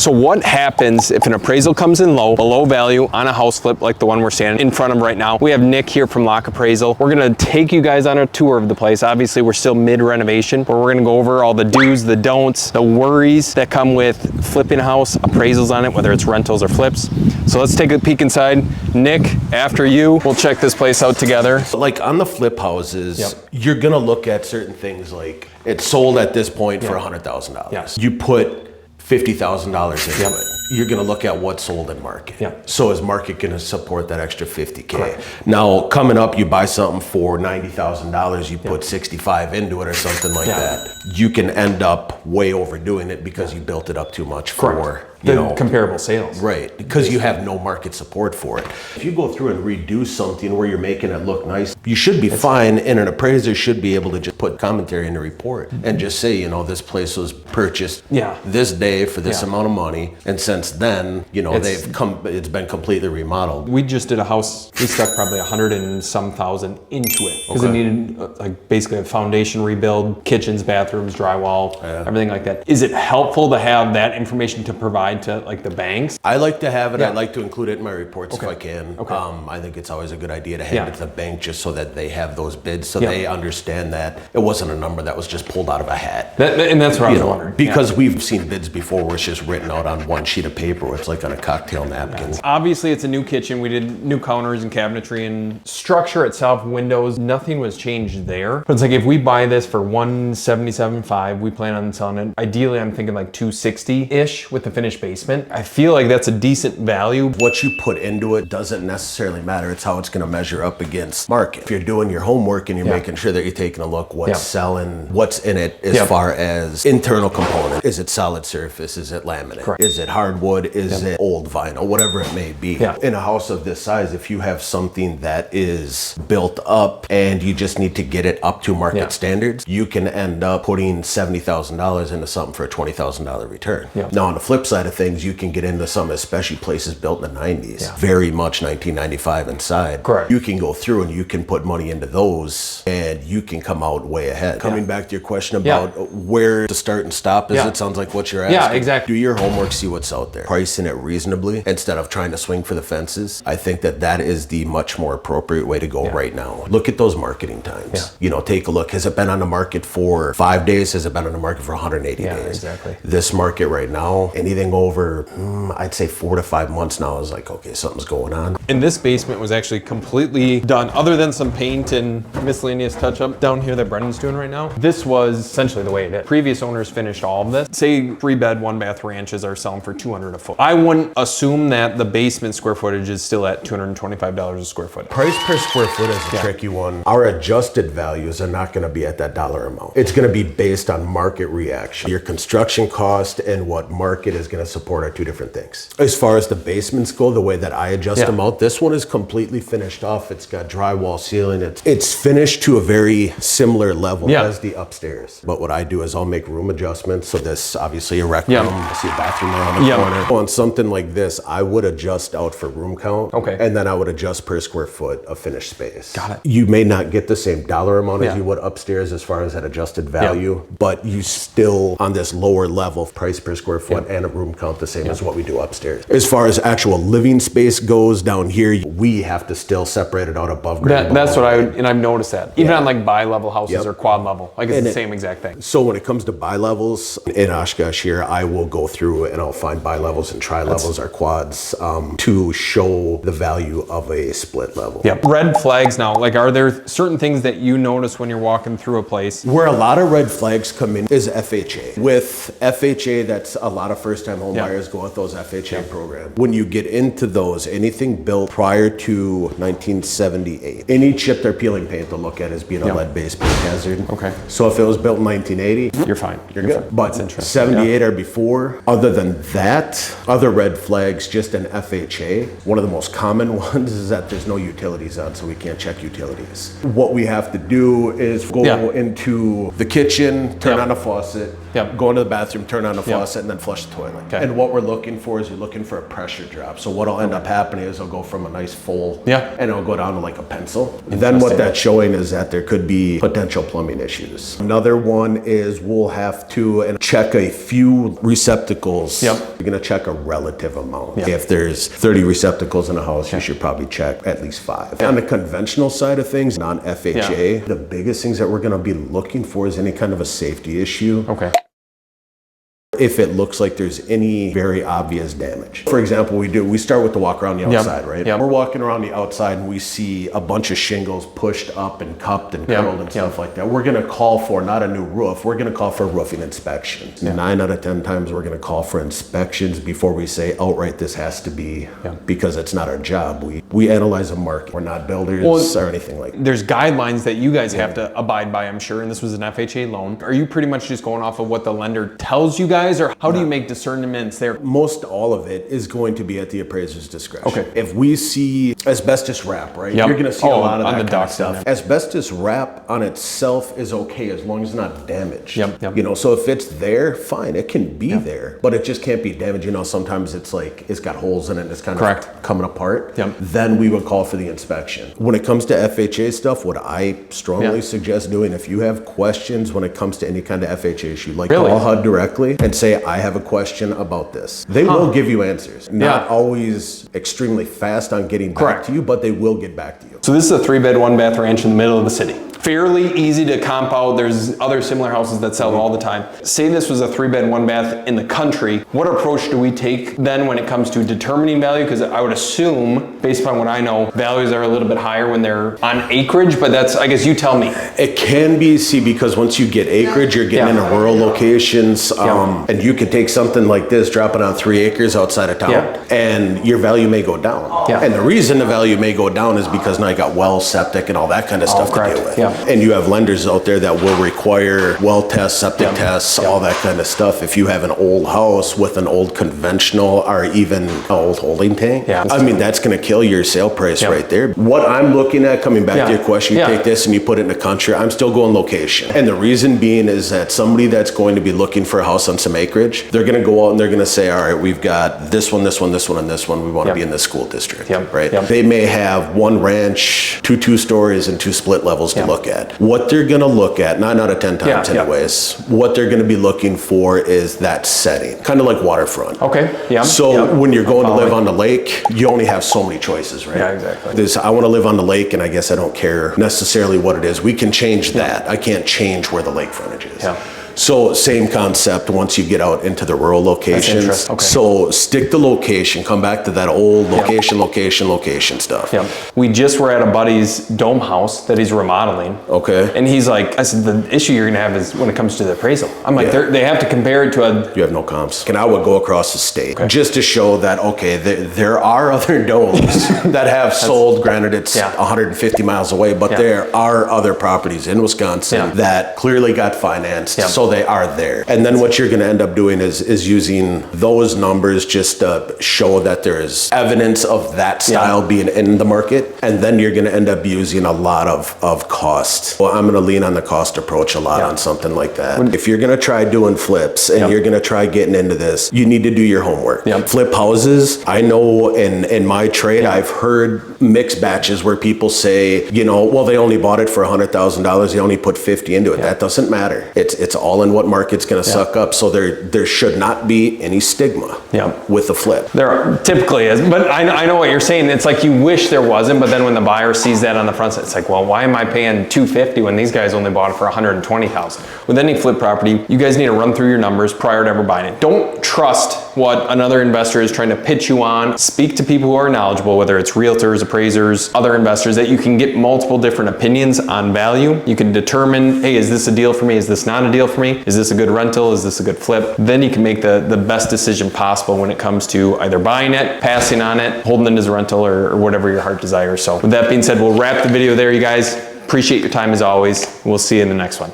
So what happens if an appraisal comes in low, a low value on a house flip like the one we're standing in front of right now? We have Nick here from Lock Appraisal. We're gonna take you guys on a tour of the place. Obviously, we're still mid-renovation, but we're gonna go over all the do's, the don'ts, the worries that come with flipping a house, appraisals on it, whether it's rentals or flips. So let's take a peek inside. Nick, after you, we'll check this place out together. Like on the flip houses, you're gonna look at certain things like it's sold at this point for $100,000. Yes. You put $50,000 into it. You're gonna look at what's sold in market. So is market gonna support that extra 50K? Correct. Now, coming up, you buy something for $90,000, you put 65 into it or something like that. You can end up way overdoing it because you built it up too much for the comparable sales. Right, because you have no market support for it. If you go through and redo something where you're making it look nice, you should be fine, and an appraiser should be able to just put commentary in the report and just say, you know, this place was purchased this day for this amount of money, and since then, you know, it's been completely remodeled. We just did a house, we stuck probably 100 and some thousand into it because it needed like basically a foundation rebuild, kitchens, bathrooms, drywall, everything like that. Is it helpful to have that information to provide to like the banks? I like to have it. I like to include it in my reports if I can. I think it's always a good idea to hand it to the bank just so that they have those bids, so they understand that it wasn't a number that was just pulled out of a hat. And that's what I was wondering. Because we've seen bids before where it's just written out on one sheet of paper, where it's like on a cocktail napkin. Obviously, it's a new kitchen. We did new counters and cabinetry and structure itself, windows, nothing was changed there. But it's like if we buy this for $177.5, we plan on selling it. Ideally, I'm thinking like $260-ish with the finished basement. I feel like that's a decent value. What you put into it doesn't necessarily matter. It's how it's going to measure up against market. If you're doing your homework and you're making sure that you're taking a look what's selling, what's in it as far as internal component. Is it solid surface? Is it laminate? Correct. Is it hardwood? Is it old vinyl? Whatever it may be. In a house of this size, if you have something that is built up and you just need to get it up to market standards, you can end up putting $70,000 into something for a $20,000 return. Now on the flip side of things, you can get into some, especially places built in the 90s, very much 1995 inside. Correct. You can go through and you can put money into those and you can come out way ahead. Coming back to your question about where to start and stop, it sounds like what you're asking. Yeah, exactly. Do your homework, see what's out there. Pricing it reasonably instead of trying to swing for the fences. I think that that is the much more appropriate way to go right now. Look at those marketing times. You know, take a look. Has it been on the market for 5 days? Has it been on the market for 180 days? Exactly. This market right now, anything over, I'd say 4 to 5 months now is like, okay, something's going on. And this basement was actually completely done, other than some paint and miscellaneous touch-up down here that Brendan's doing right now. This was essentially the way it is. Previous owners finished all of this. Say 3-bed, 1-bath ranches are selling for $200 a foot. I wouldn't assume that the basement square footage is still at $225 a square foot. Price per square foot is a tricky one. Our adjusted values are not going to be at that dollar amount. It's going to be based on market reaction. Your construction cost and what market is going to support are two different things. As far as the basements go, the way that I adjust them out, this one is completely finished off. It's got drywall ceiling. It's finished to a very similar level as the upstairs. But what I do is I'll make room adjustments. So this obviously a rec room. I see a bathroom around the corner. On something like this, I would adjust out for room count. And then I would adjust per square foot of finished space. Got it. You may not get the same dollar amount as you would upstairs as far as that adjusted value, but you still on this lower level of price per square foot and a room count the same as what we do upstairs. As far as actual living space goes down here, we have to still separate it out above grade. That's what I've noticed that. Even on like bi-level houses or quad level, like it's the same exact thing. So when it comes to bi-levels, in Oshkosh here, I will go through and I'll find bi-levels and tri-levels or quads to show the value of a split level. Red flags now, like are there certain things that you notice when you're walking through a place? Where a lot of red flags come in is FHA. With FHA, that's a lot of first-time home buyers go with those FHA programs. When you get into those, anything built prior to 1978, any chip they're peeling paint to look at as being a lead-based paint hazard. So if it was built in 1980, you're fine. You're good. But 78 or before, other than that, other red flags just in FHA, one of the most common ones is that there's no utilities on, so we can't check utilities. What we have to do is go into the kitchen kitchen, turn Yep. on a faucet, Yep. go into the bathroom, turn on a faucet, and then flush the toilet. Okay. And what we're looking for is you're looking for a pressure drop. So what'll end up happening is it'll go from a nice full, Yeah. and it'll go down to like a pencil. Then what that's showing is that there could be potential plumbing issues. Another one is we'll have to check a few receptacles. Yep. You're gonna check a relative amount. Yeah. If there's 30 receptacles in a house, you should probably check at least 5. On the conventional side of things, non-FHA, the biggest things that we're gonna be looking for is any kind of a safety issue. Okay. If it looks like there's any very obvious damage. For example, we start with the walk around the outside, right? Yep. We're walking around the outside and we see a bunch of shingles pushed up and cupped and curled and stuff like that. We're gonna call for not a new roof, we're gonna call for roofing inspection. 9 out of 10 times we're gonna call for inspections before we say outright this has to be, because it's not our job. We analyze a market. We're not builders or anything like that. There's guidelines that you guys have to abide by, I'm sure, and this was an FHA loan. Are you pretty much just going off of what the lender tells you guys, or how do you make discernments there? Most all of it is going to be at the appraiser's discretion. Okay. If we see asbestos wrap, right, Yep. you're going to see a lot of on that the kind of docs stuff. Asbestos wrap on itself is okay as long as it's not damaged. Yep. You know, so if it's there, fine, it can be there, but it just can't be damaged. You know, sometimes it's like it's got holes in it and it's kind of coming apart. Yep. Then we would call for the inspection. When it comes to FHA stuff, what I strongly suggest doing, if you have questions when it comes to any kind of FHA issue, like call HUD directly and say, I have a question about this. They will give you answers. Not always extremely fast on getting back to you, but they will get back to you. So this is a 3-bed, 1-bath ranch in the middle of the city. Fairly easy to comp out. There's other similar houses that sell all the time. Say this was a 3-bed, 1-bath in the country. What approach do we take then when it comes to determining value? Because I would assume, based upon what I know, values are a little bit higher when they're on acreage, but that's, I guess you tell me. It can be, because once you get acreage, you're getting into rural locations, and you could take something like this, drop it on 3 acres outside of town, and your value may go down. And the reason the value may go down is because now you got well, septic, and all that kind of stuff to deal with. And you have lenders out there that will require well tests, septic tests, all that kind of stuff. If you have an old house with an old conventional or even an old holding tank, I mean, that's going to kill your sale price right there. What I'm looking at, coming back to your question, you take this and you put it in the country, I'm still going location. And the reason being is that somebody that's going to be looking for a house on some acreage, they're going to go out and they're going to say, all right, we've got this one, this one, this one, and this one. We want to be in this school district, right? They may have 1 ranch, 2 stories, and 2 split levels to look at. What they're going to look at, 9 out of 10 times anyways, what they're going to be looking for is that setting, kind of like waterfront. So when you're going to live on the lake, you only have so many choices, right? There's, I want to live on the lake and I guess I don't care necessarily what it is. We can change that. I can't change where the lake frontage is. So same concept once you get out into the rural locations. So stick to location, come back to that old location, location stuff. We just were at a buddy's dome house that he's remodeling. And he's like, I said, the issue you're gonna have is when it comes to the appraisal. I'm like, they have to compare it to a... You have no comps. And I would go across the state just to show that, okay, there are other domes that have sold, granted it's 150 miles away, but there are other properties in Wisconsin that clearly got financed. So they are there. And then what you're going to end up doing is using those numbers just to show that there is evidence of that style being in the market. And then you're going to end up using a lot of cost. Well, I'm going to lean on the cost approach a lot on something like that. If you're going to try doing flips and you're going to try getting into this, you need to do your homework. Flip houses, I know in my trade, I've heard mixed batches where people say, you know, well, they only bought it for $100,000. They only put 50 into it. That doesn't matter. It's all in what market's going to suck up. So there should not be any stigma with the flip. There typically is, but I know what you're saying. It's like you wish there wasn't, but then when the buyer sees that on the front side, it's like, well, why am I paying $250 when these guys only bought it for $120,000? With any flip property, you guys need to run through your numbers prior to ever buying it. Don't trust what another investor is trying to pitch you on. Speak to people who are knowledgeable, whether it's realtors, appraisers, other investors, that you can get multiple different opinions on value. You can determine, hey, is this a deal for me? Is this not a deal for me? Is this a good rental? Is this a good flip? Then you can make the best decision possible when it comes to either buying it, passing on it, holding it as a rental, or whatever your heart desires. So with that being said, we'll wrap the video there, you guys. Appreciate your time as always. We'll see you in the next one.